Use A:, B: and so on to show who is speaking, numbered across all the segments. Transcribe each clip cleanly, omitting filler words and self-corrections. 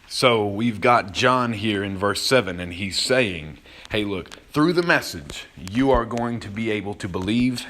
A: So we've got John here in verse 7, and he's saying, hey, look, through the message, you are going to be able to believe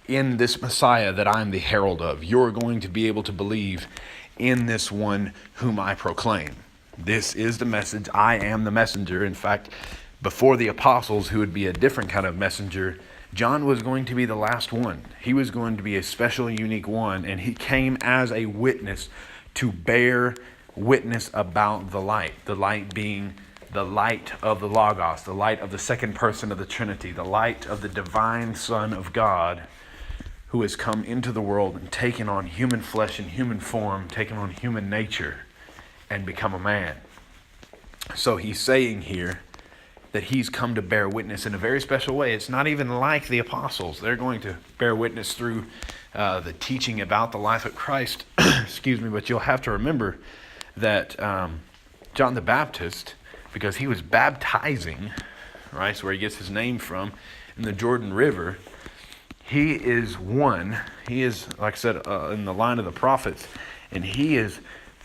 A: in this Messiah that I'm the herald of. You're going to be able to believe in this one whom I proclaim. This is the message. I am the messenger. In fact, before the apostles, who would be a different kind of messenger, John was going to be the last one. He was going to be a special, unique one, and he came as a witness to bear witness about the light being the light of the Logos, the light of the second person of the Trinity, the light of the divine Son of God, who has come into the world and taken on human flesh and human form, taken on human nature, and become a man. So he's saying here that he's come to bear witness in a very special way. It's not even like the apostles. They're going to bear witness through the teaching about the life of Christ. Excuse me, but you'll have to remember that John the Baptist, because he was baptizing, right, so where he gets his name from, in the Jordan River, he is, like I said, in the line of the prophets, and he is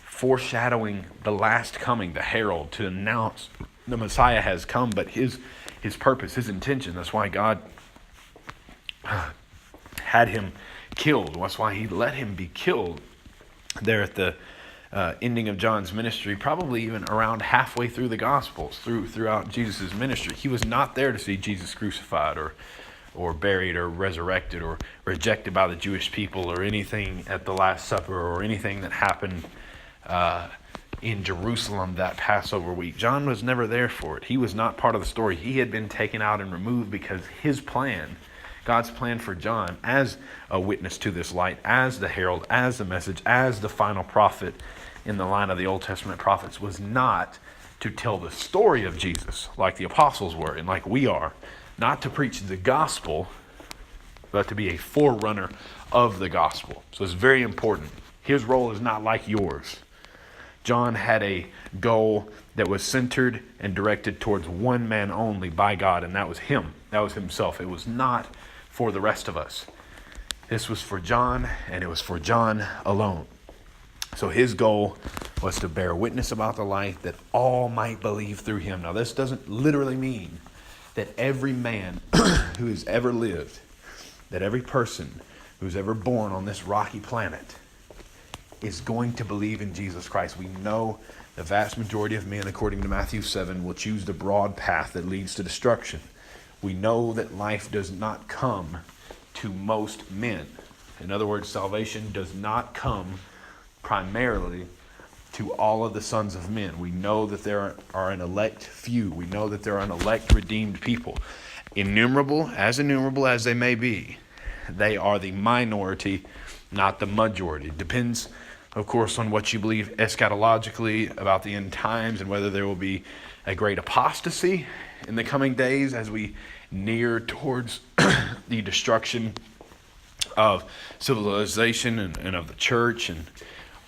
A: foreshadowing the last coming, the herald, to announce the Messiah has come, but his purpose, his intention, that's why God had him killed. That's why he let him be killed there at the ending of John's ministry, probably even around halfway through the Gospels, throughout Jesus' ministry. He was not there to see Jesus crucified or buried or resurrected or rejected by the Jewish people or anything at the Last Supper or anything that happened in Jerusalem that Passover week. John was never there for it. He was not part of the story. He had been taken out and removed because his plan, God's plan for John as a witness to this light, as the herald, as the message, as the final prophet in the line of the Old Testament prophets, was not to tell the story of Jesus like the apostles were and like we are, not to preach the gospel, but to be a forerunner of the gospel. So it's very important. His role is not like yours. John had a goal that was centered and directed towards one man only by God, and that was him. That was himself. It was not for the rest of us. This was for John, and it was for John alone. So his goal was to bear witness about the light that all might believe through him. Now, this doesn't literally mean that every man who has ever lived, that every person who's ever born on this rocky planet is going to believe in Jesus Christ. We know the vast majority of men, according to Matthew 7, will choose the broad path that leads to destruction. We know that life does not come to most men. In other words, salvation does not come primarily to all of the sons of men. We know that there are an elect few. We know that there are an elect redeemed people. Innumerable as they may be, they are the minority, not the majority. It depends, of course, on what you believe eschatologically about the end times and whether there will be a great apostasy in the coming days as we near towards the destruction of civilization and of the church,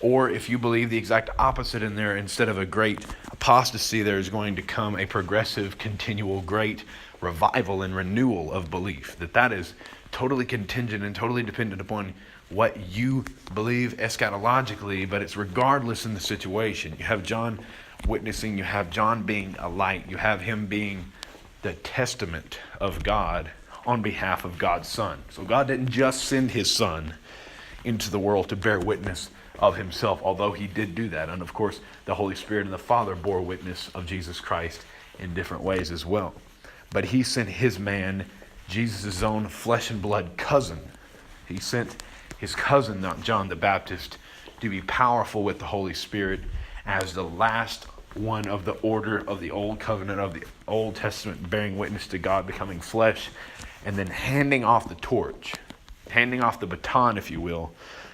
A: or if you believe the exact opposite in there, instead of a great apostasy, there is going to come a progressive, continual, great revival and renewal of belief. That is totally contingent and totally dependent upon what you believe eschatologically, but it's regardless in the situation. You have John witnessing, you have John being a light, you have him being the testament of God on behalf of God's Son. So God didn't just send his Son into the world to bear witness of himself, although he did do that. And of course, the Holy Spirit and the Father bore witness of Jesus Christ in different ways as well. But he sent his man, Jesus' own flesh and blood cousin. He sent his cousin, not John the Baptist, to be powerful with the Holy Spirit as the last one of the order of the Old Covenant, of the Old Testament, bearing witness to God becoming flesh, and then handing off the torch, handing off the baton, if you will,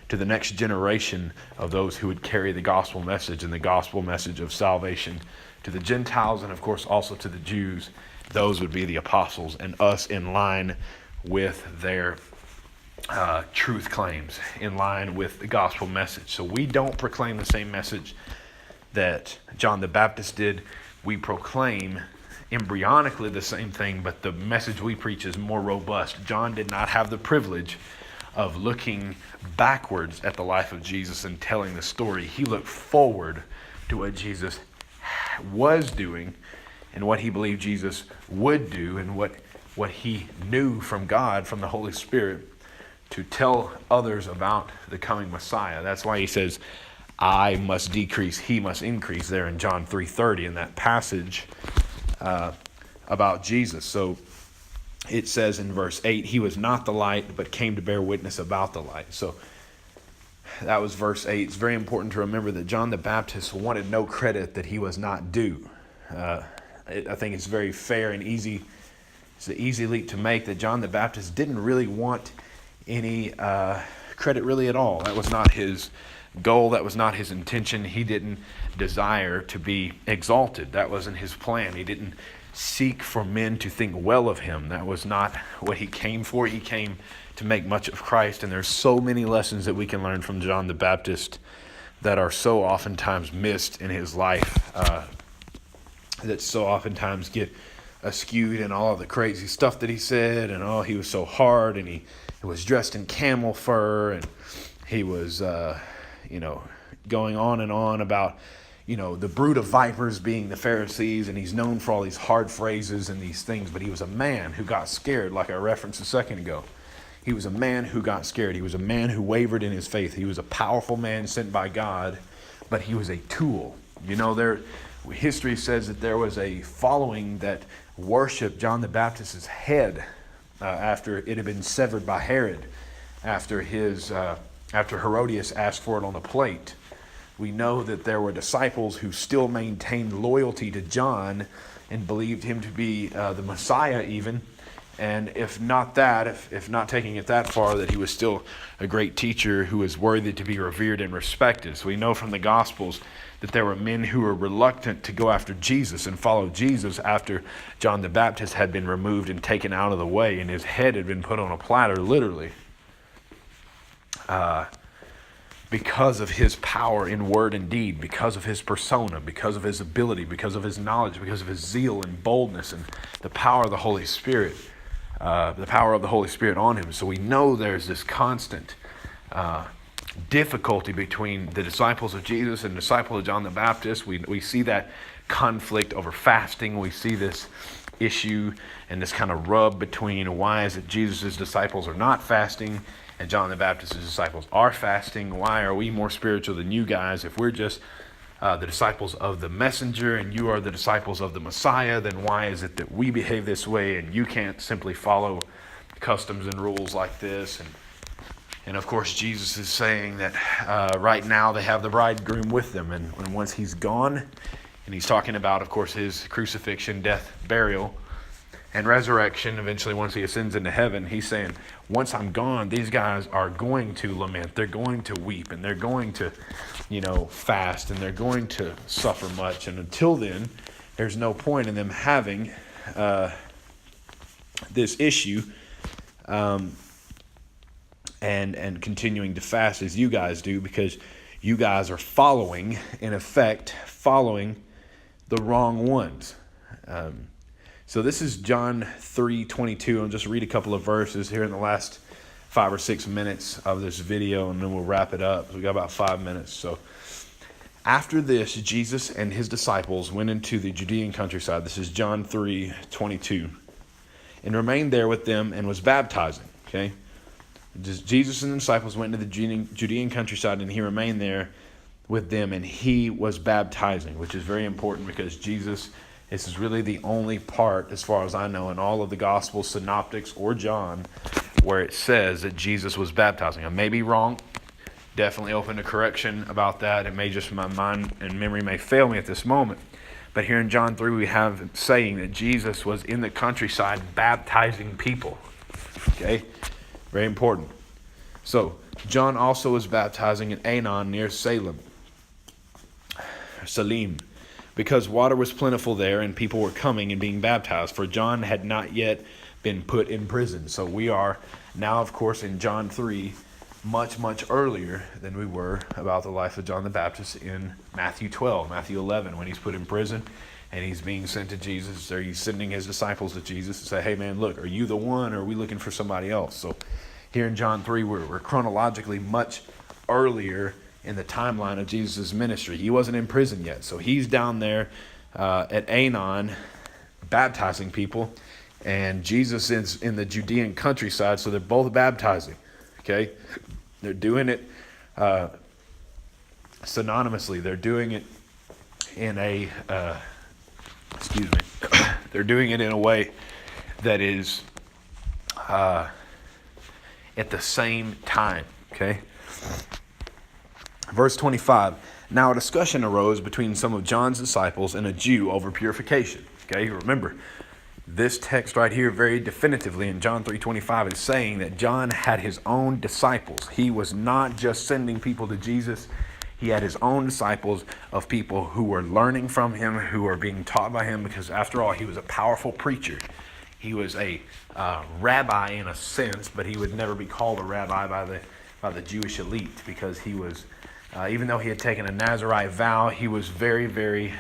A: to the next generation of those who would carry the gospel message and the gospel message of salvation to the Gentiles and, of course, also to the Jews. Those would be the apostles, and us in line with their truth claims, in line with the gospel message. So we don't proclaim the same message that John the Baptist did. We proclaim embryonically the same thing, but the message we preach is more robust. John did not have the privilege of looking backwards at the life of Jesus and telling the story. He looked forward to what Jesus was doing and what he believed Jesus would do and what he knew from God, from the Holy Spirit, to tell others about the coming Messiah. That's why he says, I must decrease, he must increase, there in John 3:30 in that passage about Jesus. So it says in verse 8, he was not the light, but came to bear witness about the light. So that was verse 8. It's very important to remember that John the Baptist wanted no credit that he was not due. I think it's very fair and easy. It's an easy leap to make that John the Baptist didn't really want any credit really at all. That was not his goal. That was not his intention. He didn't desire to be exalted. That wasn't his plan. He didn't seek for men to think well of him. That was not what he came for. He came to make much of Christ. And there's so many lessons that we can learn from John the Baptist that are so oftentimes missed in his life, that so oftentimes get skewed in all of the crazy stuff that he said, and he was so hard, and he was dressed in camel fur, and he was going on and on about the brood of vipers being the Pharisees, and he's known for all these hard phrases and these things. But he was a man who got scared, like I referenced a second ago. He was a man who got scared. He was a man who wavered in his faith. He was a powerful man sent by God, but he was a tool. History says that there was a following that worshiped John the Baptist's head after it had been severed by Herod, after Herodias asked for it on a plate. We know that there were disciples who still maintained loyalty to John and believed him to be the Messiah even. And if not that, if not taking it that far, that he was still a great teacher who was worthy to be revered and respected. So we know from the Gospels that there were men who were reluctant to go after Jesus and follow Jesus after John the Baptist had been removed and taken out of the way, and his head had been put on a platter, literally, because of his power in word and deed, because of his persona, because of his ability, because of his knowledge, because of his zeal and boldness and the power of the Holy Spirit. On him. So we know there's this constant difficulty between the disciples of Jesus and the disciples of John the Baptist. We see that conflict over fasting. We see this issue and this kind of rub between why is it Jesus' disciples are not fasting and John the Baptist's disciples are fasting. Why are we more spiritual than you guys? If we're just the disciples of the messenger and you are the disciples of the Messiah, then why is it that we behave this way and you can't simply follow customs and rules like this? And of course, Jesus is saying that right now they have the bridegroom with them, and once he's gone, and he's talking about, of course, his crucifixion, death, burial, and resurrection, eventually once he ascends into heaven, he's saying, once I'm gone, these guys are going to lament, they're going to weep, and they're going to, fast, and they're going to suffer much. And until then, there's no point in them having this issue and continuing to fast as you guys do, because you guys are following the wrong ones. So this is John 3:22. I'll just read a couple of verses here in the last 5 or 6 minutes of this video, and then we'll wrap it up. We got about 5 minutes. So after this, Jesus and his disciples went into the Judean countryside. This is John 3:22, and remained there with them and was baptizing. Okay, Jesus and the disciples went into the Judean countryside, and he remained there with them, and he was baptizing, which is very important because Jesus. This is really the only part, as far as I know, in all of the Gospels, Synoptics, or John, where it says that Jesus was baptizing. I may be wrong. Definitely open to correction about that. It may just, my mind and memory may fail me at this moment. But here in John 3, we have saying that Jesus was in the countryside baptizing people. Okay? Very important. So, John also was baptizing in Aenon near Salim, because water was plentiful there and people were coming and being baptized, for John had not yet been put in prison. So we are now, of course, in John 3, much, much earlier than we were about the life of John the Baptist in Matthew 12, Matthew 11, when he's put in prison and he's being sent to Jesus, or he's sending his disciples to Jesus to say, hey man, look, are you the one, or are we looking for somebody else? So here in John 3, we're chronologically much earlier in the timeline of Jesus' ministry. He wasn't in prison yet, so he's down there at Aenon baptizing people, and Jesus is in the Judean countryside, so they're both baptizing. Okay, they're doing it synonymously. They're doing it in a they're doing it in a way that is at the same time. Okay. Verse 25. Now a discussion arose between some of John's disciples and a Jew over purification. Okay, remember, this text right here very definitively in John 3:25 is saying that John had his own disciples. He was not just sending people to Jesus. He had his own disciples of people who were learning from him, who were being taught by him, because after all, he was a powerful preacher. He was a rabbi in a sense, but he would never be called a rabbi by the Jewish elite, because he was, even though he had taken a Nazirite vow, he was very, very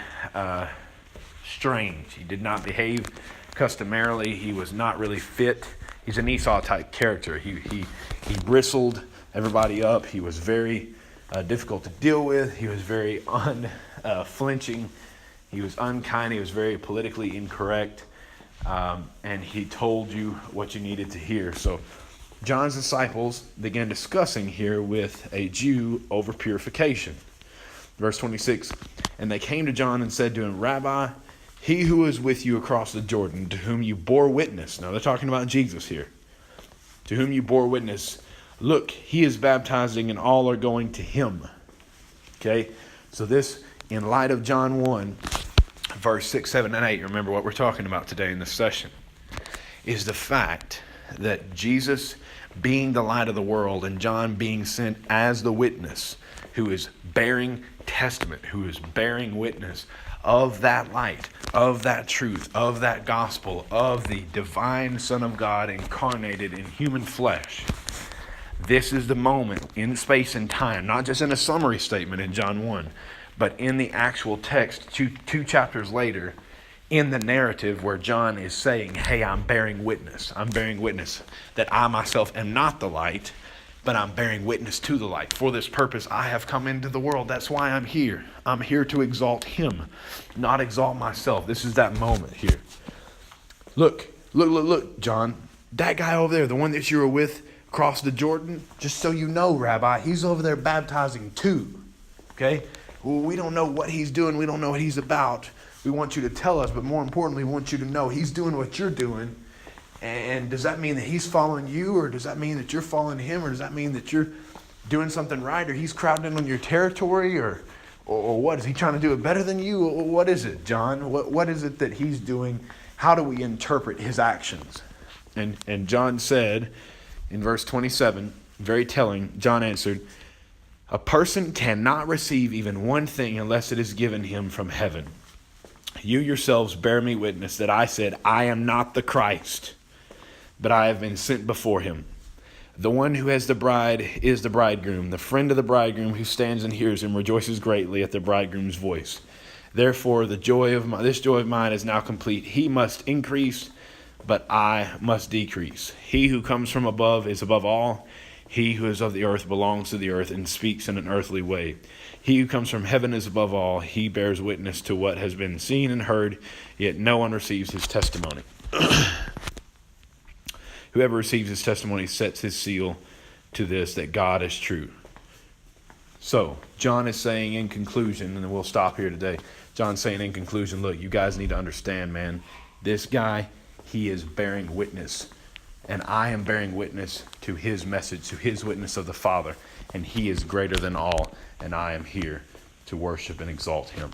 A: strange. He did not behave customarily. He was not really fit. He's an Esau type character. He bristled everybody up. He was very difficult to deal with. He was very unflinching. He was unkind. He was very politically incorrect. And he told you what you needed to hear. So John's disciples began discussing here with a Jew over purification. Verse 26, and they came to John and said to him, Rabbi, he who is with you across the Jordan, to whom you bore witness. Now they're talking about Jesus here. To whom you bore witness. Look, he is baptizing and all are going to him. Okay, so this, in light of John 1, verse 6, 7, and 8, remember what we're talking about today in this session, is the fact that Jesus being the light of the world and John being sent as the witness who is bearing testament, who is bearing witness of that light, of that truth, of that gospel, of the divine Son of God incarnated in human flesh. This is the moment in space and time, not just in a summary statement in John 1, but in the actual text, two chapters later, in the narrative where John is saying, hey, I'm bearing witness. I'm bearing witness that I myself am not the light, but I'm bearing witness to the light. For this purpose, I have come into the world. That's why I'm here. I'm here to exalt him, not exalt myself. This is that moment here. Look, John, that guy over there, the one that you were with across the Jordan, just so you know, Rabbi, he's over there baptizing too. Okay? Well, we don't know what he's doing. We don't know what he's about. We want you to tell us, but more importantly, we want you to know he's doing what you're doing. And does that mean that he's following you, or does that mean that you're following him, or does that mean that you're doing something right, or he's crowding in on your territory, or what? Is he trying to do it better than you? What is it, John? What is it that he's doing? How do we interpret his actions? And John said in verse 27, very telling, John answered, a person cannot receive even one thing unless it is given him from heaven. You yourselves bear me witness that I said, I am not the Christ, but I have been sent before him. The one who has the bride is the bridegroom. The friend of the bridegroom who stands and hears him rejoices greatly at the bridegroom's voice. Therefore, this joy of mine is now complete. He must increase, but I must decrease. He who comes from above is above all. He who is of the earth belongs to the earth and speaks in an earthly way. He who comes from heaven is above all. He bears witness to what has been seen and heard, yet no one receives his testimony. Whoever receives his testimony sets his seal to this, that God is true. So, John is saying in conclusion, and we'll stop here today. John's saying in conclusion, look, you guys need to understand, man, this guy, he is bearing witness. And I am bearing witness to his message, to his witness of the Father. And he is greater than all. And I am here to worship and exalt him.